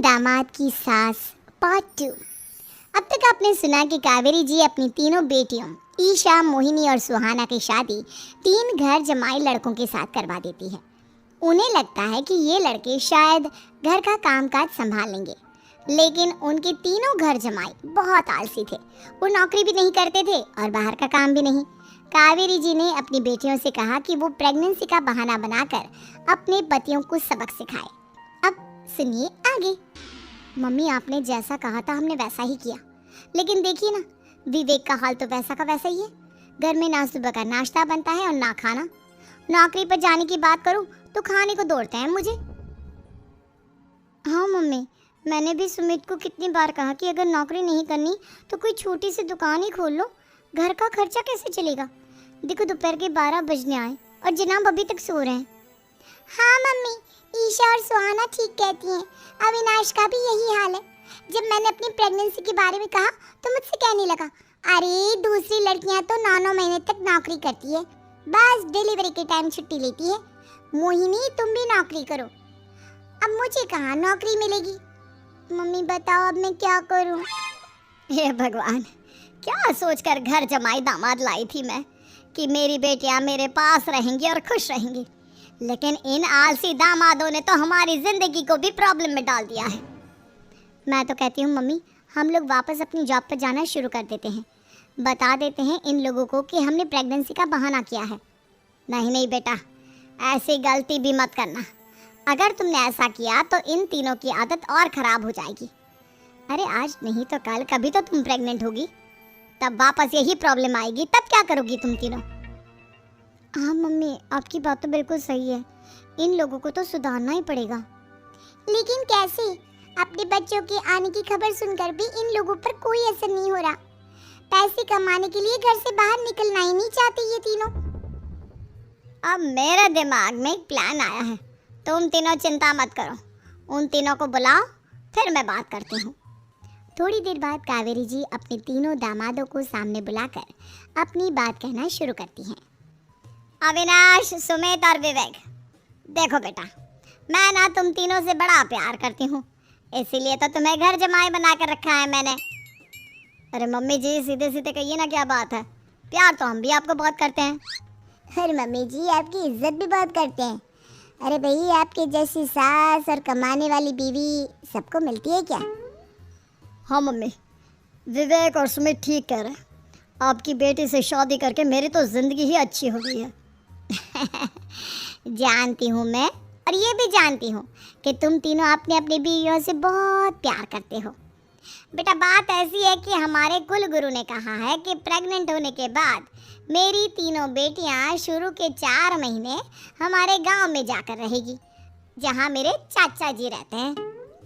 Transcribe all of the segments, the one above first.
दामाद की सास पार्ट 2। अब तक आपने सुना कि कावेरी जी अपनी तीनों बेटियों ईशा, मोहिनी और सुहाना की शादी 3 घर जमाई लड़कों के साथ करवा देती है। उन्हें लगता है कि ये लड़के शायद घर का कामकाज संभाल लेंगे, लेकिन उनके तीनों घर जमाई बहुत आलसी थे। वो नौकरी भी नहीं करते थे और बाहर का काम भी नहीं। कावेरी जी ने अपनी बेटियों से कहा कि वो प्रेगनेंसी का बहाना बनाकर अपने पतियों को सबक सिखाए। अब सुनिए आगे। मम्मी, आपने जैसा कहा था हमने वैसा ही किया, लेकिन देखिए ना, विवेक का हाल तो वैसा का वैसा ही है। घर में ना सुबह का नाश्ता बनता है और ना खाना। नौकरी पर जाने की बात करूं तो खाने को दौड़ते हैं मुझे। हाँ मम्मी, मैंने भी सुमित को कितनी बार कहा कि अगर नौकरी नहीं करनी तो कोई छोटी सी दुकान ही खोल लो, घर का खर्चा कैसे चलेगा। देखो दोपहर के 12 बजने आए और जनाब अभी तक सो रहे हैं। हाँ मम्मी, ईशा और सुहाना ठीक कहती हैं। अविनाश का भी यही हाल है। जब मैंने अपनी प्रेगनेंसी के बारे में कहा तो मुझसे कहने लगा, अरे दूसरी लड़कियां तो 9-9 महीने तक नौकरी करती है, बस डिलीवरी के टाइम छुट्टी लेती है। मोहिनी, तुम भी नौकरी करो। अब मुझे कहाँ नौकरी मिलेगी। मम्मी बताओ अब मैं क्या करूँ। हे भगवान, क्या सोचकर घर जमाई दामाद लाई थी मैं कि मेरी बेटियां मेरे पास रहेंगी और खुश रहेंगी, लेकिन इन आलसी दामादों ने तो हमारी जिंदगी को भी प्रॉब्लम में डाल दिया है। मैं तो कहती हूँ मम्मी, हम लोग वापस अपनी जॉब पर जाना शुरू कर देते हैं। बता देते हैं इन लोगों को कि हमने प्रेगनेंसी का बहाना किया है। नहीं नहीं बेटा, ऐसी गलती भी मत करना। अगर तुमने ऐसा किया तो इन तीनों की आदत और ख़राब हो जाएगी। अरे आज नहीं तो कल कभी तो तुम प्रेग्नेंट होगी, तब वापस यही प्रॉब्लम आएगी। तब क्या करोगी तुम तीनों। हाँ मम्मी, आपकी बात तो बिल्कुल सही है। इन लोगों को तो सुधारना ही पड़ेगा। लेकिन कैसे? अपने बच्चों के आने की खबर सुनकर भी इन लोगों पर कोई असर नहीं हो रहा। पैसे कमाने के लिए घर से बाहर निकलना ही नहीं चाहते ये तीनों। अब मेरे दिमाग में एक प्लान आया है। तुम तीनों चिंता मत करो, उन तीनों को बुलाओ, फिर मैं बात करती हूँ। थोड़ी देर बाद कावेरी जी अपने तीनों दामादों को सामने बुलाकर अपनी बात कहना शुरू करती हैं। अविनाश, सुमित और विवेक, देखो बेटा, मैं ना तुम तीनों से बड़ा प्यार करती हूँ, इसीलिए तो तुम्हें घर जमाई बना कर रखा है मैंने। अरे मम्मी जी, सीधे सीधे कहिए ना, क्या बात है। प्यार तो हम भी आपको बहुत करते हैं। अरे मम्मी जी, आपकी इज्जत भी बहुत करते हैं। अरे भाई, आपके जैसी सास और कमाने वाली बीवी सबको मिलती है क्या। हाँ मम्मी, विवेक और सुमित ठीक कह रहे हैं। आपकी बेटी से शादी करके मेरी तो ज़िंदगी ही अच्छी हो गई है। जानती हूँ मैं, और ये भी जानती हूँ कि तुम तीनों अपने अपनी बीवियों से बहुत प्यार करते हो। बेटा, बात ऐसी है कि हमारे कुल गुरु ने कहा है कि प्रेग्नेंट होने के बाद मेरी तीनों बेटियाँ शुरू के 4 महीने हमारे गांव में जाकर रहेगी, जहाँ मेरे चाचा जी रहते हैं।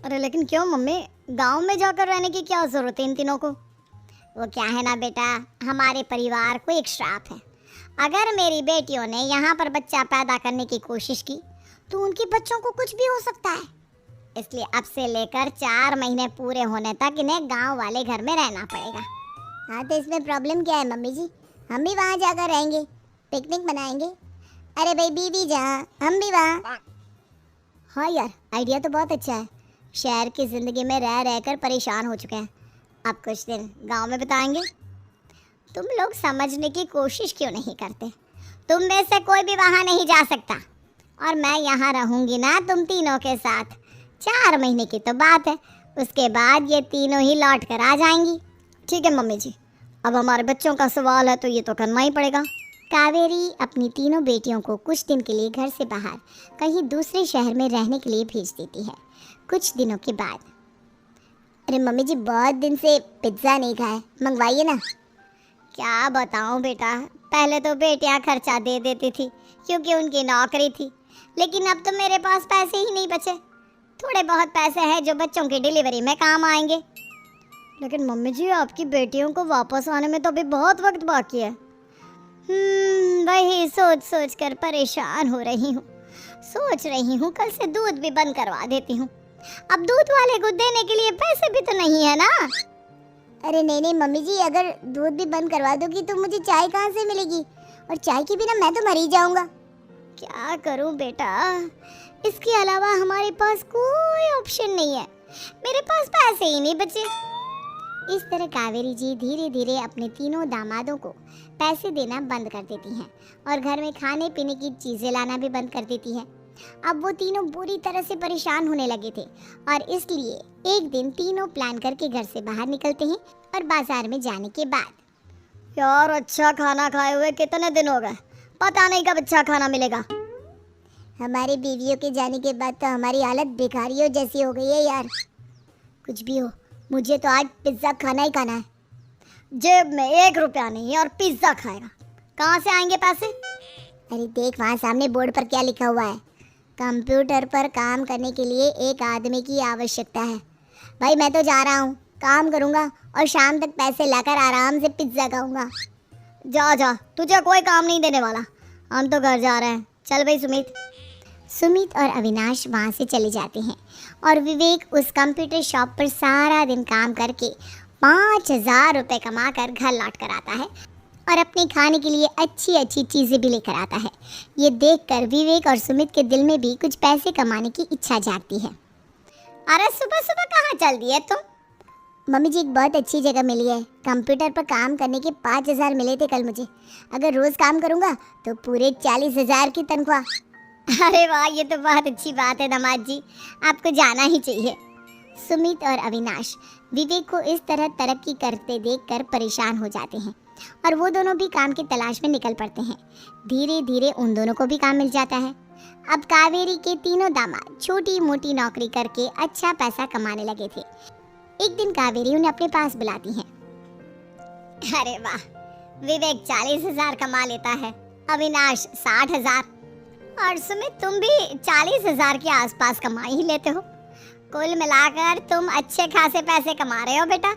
अरे लेकिन क्यों मम्मी, गांव में जाकर रहने की क्या ज़रूरत है इन तीनों को। वो क्या है ना बेटा, हमारे परिवार को एक श्राप है। अगर मेरी बेटियों ने यहाँ पर बच्चा पैदा करने की कोशिश की तो उनके बच्चों को कुछ भी हो सकता है। इसलिए अब से लेकर 4 महीने पूरे होने तक इन्हें गांव वाले घर में रहना पड़ेगा। हाँ तो इसमें प्रॉब्लम क्या है मम्मी जी, हम भी वहाँ जाकर रहेंगे, पिकनिक मनाएंगे। अरे भाई, बीवी जहाँ हम भी वहाँ। हाँ यार, आइडिया तो बहुत अच्छा है। शहर की ज़िंदगी में रह रहकर परेशान हो चुके हैं, अब कुछ दिन गांव में बिताएंगे। तुम लोग समझने की कोशिश क्यों नहीं करते। तुम में से कोई भी वहाँ नहीं जा सकता, और मैं यहाँ रहूँगी ना तुम तीनों के साथ। 4 महीने की तो बात है, उसके बाद ये तीनों ही लौट कर आ जाएंगी। ठीक है मम्मी जी, अब हमारे बच्चों का सवाल है तो ये तो करना ही पड़ेगा। कावेरी अपनी तीनों बेटियों को कुछ दिन के लिए घर से बाहर कहीं दूसरे शहर में रहने के लिए भेज देती है। कुछ दिनों के बाद, अरे मम्मी जी, बहुत दिन से पिज्ज़ा नहीं खाए, मंगवाइए ना। क्या बताऊं बेटा, पहले तो बेटियां खर्चा दे देती थी क्योंकि उनकी नौकरी थी, लेकिन अब तो मेरे पास पैसे ही नहीं बचे। थोड़े बहुत पैसे हैं जो बच्चों की डिलीवरी में काम आएंगे। लेकिन मम्मी जी, आपकी बेटियों को वापस आने में तो अभी बहुत वक्त बाकी है। वही सोच सोच कर परेशान हो रही हूँ। सोच रही हूँ कल से दूध भी बंद करवा देती हूँ। अब दूध वाले को देने के लिए पैसे भी तो नहीं है ना। अरे नहीं नहीं मम्मी जी, अगर दूध भी बंद करवा दोगी तो मुझे चाय कहाँ से मिलेगी, और चाय के बिना मैं तो मर ही जाऊंगा। क्या करूं बेटा, इसके अलावा हमारे पास कोई ऑप्शन नहीं है। मेरे पास पैसे ही नहीं बचे। इस तरह कावेरी जी धीरे धीरे अपने तीनों दामादों को पैसे देना बंद कर देती हैं और घर में खाने पीने की चीज़ें लाना भी बंद कर देती हैं। अब वो तीनों बुरी तरह से परेशान होने लगे थे और इसलिए एक दिन तीनों प्लान करके घर से बाहर निकलते हैं और बाजार में जाने के बाद यार अच्छा खाना खाए हुए कितने दिन हो गए, पता नहीं कब अच्छा खाना मिलेगा। हमारी बीवियों के जाने के बाद तो हमारी हालत भिखारियों जैसी हो गई है यार। कुछ भी हो, मुझे तो आज पिज्ज़ा खाना ही खाना है। जेब में 1 रुपया नहीं और पिज्ज़ा खाएगा, कहाँ से आएंगे पैसे? अरे देख वहाँ सामने बोर्ड पर क्या लिखा हुआ है, कंप्यूटर पर काम करने के लिए एक आदमी की आवश्यकता है। भाई मैं तो जा रहा हूँ, काम करूँगा और शाम तक पैसे लाकर आराम से पिज्ज़ा खाऊंगा। जा जा, तुझे कोई काम नहीं देने वाला, हम तो घर जा रहे हैं। चल भाई सुमित। सुमित और अविनाश वहाँ से चले जाते हैं और विवेक उस कंप्यूटर शॉप पर सारा दिन काम करके 5,000 रुपये कमा कर घर लौट कर आता है और अपने खाने के लिए अच्छी अच्छी चीज़ें भी लेकर आता है। ये देखकर विवेक और सुमित के दिल में भी कुछ पैसे कमाने की इच्छा जागती है। अरे सुबह सुबह कहाँ चल दिए तुम? मम्मी जी एक बहुत अच्छी जगह मिली है, कंप्यूटर पर काम करने के 5,000 मिले थे कल मुझे। अगर रोज़ काम करूँगा तो पूरे 40,000 की तनख्वाह। अरे वाह, ये तो बहुत अच्छी बात है दामाद जी, आपको जाना ही चाहिए। सुमित और अविनाश विवेक को इस तरह तरक्की करते देखकर परेशान हो जाते हैं और वो दोनों भी काम की तलाश में निकल पड़ते हैं। धीरे धीरे उन दोनों को भी काम मिल जाता है। अब कावेरी के तीनों दामाद छोटी मोटी नौकरी करके अच्छा पैसा कमाने लगे थे। एक दिन कावेरी उन्हें अपने पास बुलाती है। अरे वाह, विवेक 40,000 कमा लेता है, अविनाश 60,000 और सुमित तुम भी 40,000 के आसपास कमा ही लेते हो। कुल मिलाकर तुम अच्छे खासे पैसे कमा रहे हो बेटा।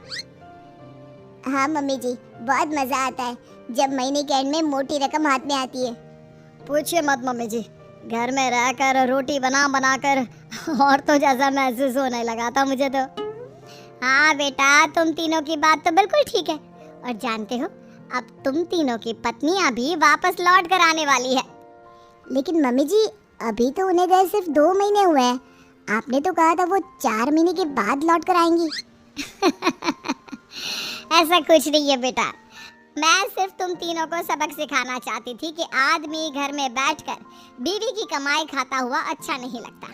हाँ मम्मी जी, बहुत मज़ा आता है जब महीने के एंड में मोटी रकम हाथ में आती है। पूछिए मत मम्मी जी, घर में रहकर रोटी बना बना कर और तो जैसा महसूस होने लगा था मुझे तो। हाँ बेटा, तुम तीनों की बात तो बिल्कुल ठीक है और जानते हो अब तुम तीनों की पत्नियां भी वापस लौट कर आने वाली है। लेकिन मम्मी जी अभी तो उन्हें गए सिर्फ 2 महीने हुए हैं, आपने तो कहा था वो 4 महीने के बाद लौट कर आएंगी। ऐसा कुछ नहीं है बेटा, मैं सिर्फ तुम तीनों को सबक सिखाना चाहती थी कि आदमी घर में बैठकर बीवी की कमाई खाता हुआ अच्छा नहीं लगता।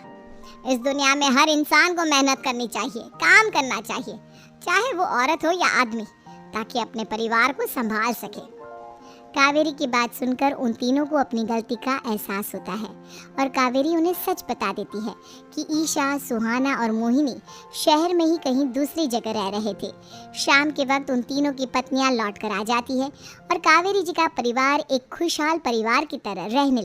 इस दुनिया में हर इंसान को मेहनत करनी चाहिए, काम करना चाहिए, चाहे वो औरत हो या आदमी, ताकि अपने परिवार को संभाल सके। कावेरी की बात सुनकर उन तीनों को अपनी गलती का एहसास होता है और कावेरी उन्हें सच बता देती है कि ईशा, सुहाना और मोहिनी शहर में ही कहीं दूसरी जगह रह रहे थे। शाम के वक्त उन तीनों की पत्नियां लौट कर आ जाती है और कावेरी जी का परिवार एक खुशहाल परिवार की तरह रहने